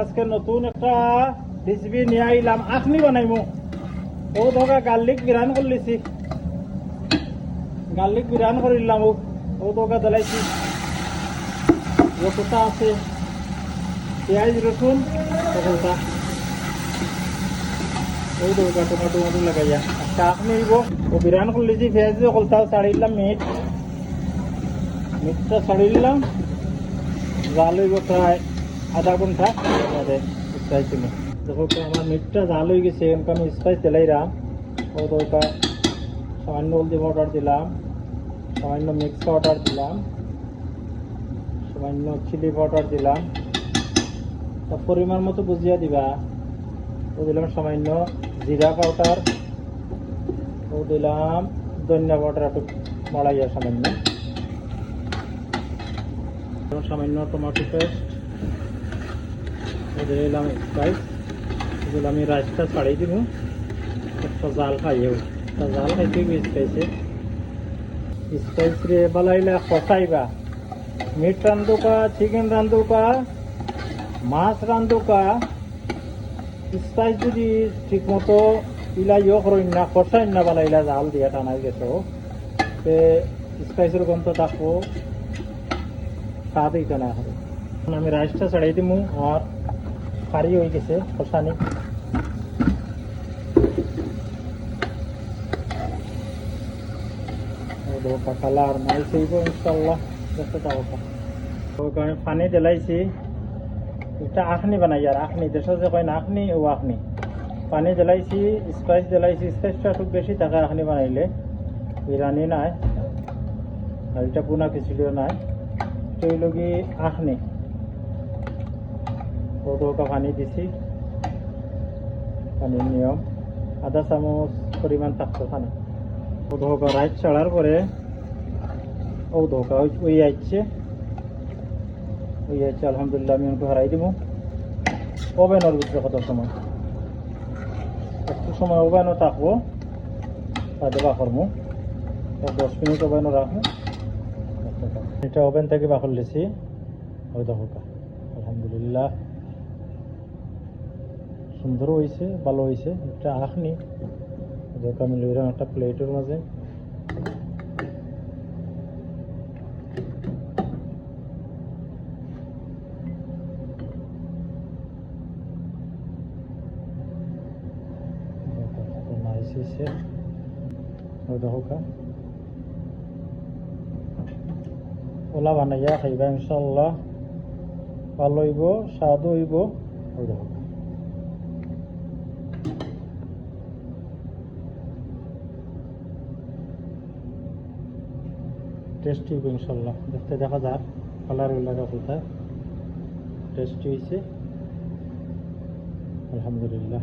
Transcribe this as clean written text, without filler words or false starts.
আজকে নতুন একটা রেসিপি নিয়ে আইলাম, আখনি বানাইমু। ও ধোকা গার্লিক বিরান করলিছি, গার্লিক বিরান করিলাম। ও ধোকা জ্বালাইছি, কোথা আছে পেঁয়াজ রসুন কোথা, ওই ধোকা টমাটো টমাটো লাগাইয়া একটা আখনি হইব। ও বিরান করলিছি, পেঁয়াজ কলতাও ছাড়িলাম, মিটটা ছাড়িলাম। জাল হইব প্রায় আধা ঘন্টা। চাইছিল দেখো আমার মিটটা জাল হয়ে গেছে, এমন আমি স্পাইস দিলাইরাম। ও দরকা সামান্য হলদি পাউডার দিলাম, সামান্য মিক্স পাউডার দিলাম, সামান্য চিলি পাউডার দিলাম। তা পরিমাণ মতো বুঝিয়া দিবা। ও দিলাম সামান্য জিরা পাউডার, ও দিলাম ধনিয়া পাউডার একটু বাড়াইয়া সামান্য, সামান্য টমেটো পেস্ট, দিলাম স্পাইস। এগুলো আমি রাইসটা ছাড়িয়ে দিব, একটা জাল খাইও, একটা জাল খাইতে স্পাইসে স্পাইস রে বালাইলা কষাইবা। মিট রান্ধুকা, চিকেন রান্ধুকা, মাছ রান্ধুকা, স্পাইস যদি ঠিক মতো ইলাইও করেন না, কষাইন না বালাইলা জাল দিয়া টানাই গেছো, তে স্পাইসের গন্ধ থাকবো, স্বাদ হইতো না। আমি রাইসটা ছাড়াই দিব, আর কারি হয়ে গেছে কষানি। কালার মাই সেইব ইনশাল্লাহ, দেখতে পাবো। আমি পানি দিলাইছি, একটা আখনি বানাই, আর আখনি দেশ যে কয় না আখনি, ও আখনি। পানি দিলাইছি, স্পাইস দিলাইছি, স্পাইসটা খুব বেশি থাকে আখনি বানাইলে, বিরিয়ানি নাই। আর এটা বুনা খিচুড়িও নাই, তৈলগি আখনি। ওটা পানি দিছি, পানির নিয়ম আধা চামচ পরিমাণ থাকতো পানি। ও ধোকা রাইস ছাড়ার পরে ও ধোকা ওই আইছে, আলহামদুলিল্লাহ। আমি ওকে হারাই দিব ওভেনের ভিতরে। কত সময়, একটু সময় ওভেনও থাকবো, তাতে বাকরমু 10 মিনিট ওভেনও রাখবো। এটা ওভেন থেকে বাকর লেছি, ওই ধোকা আলহামদুলিল্লাহ সুন্দর হয়েছে, ভালো হয়েছে। এটা আখনি ধোকা আমি লইলাম একটা প্লেটের মাঝে। ওলা বানাইয়া খাইবা ইনশাল্লাহ, ভালো হইব, স্বাদ হইব। ওই দেখো টেস্টি হইব ইনশাল্লাহ। দেখতে দেখা যাক কালার লাগা কোথায়, টেস্টি হয়েছে আলহামদুলিল্লাহ।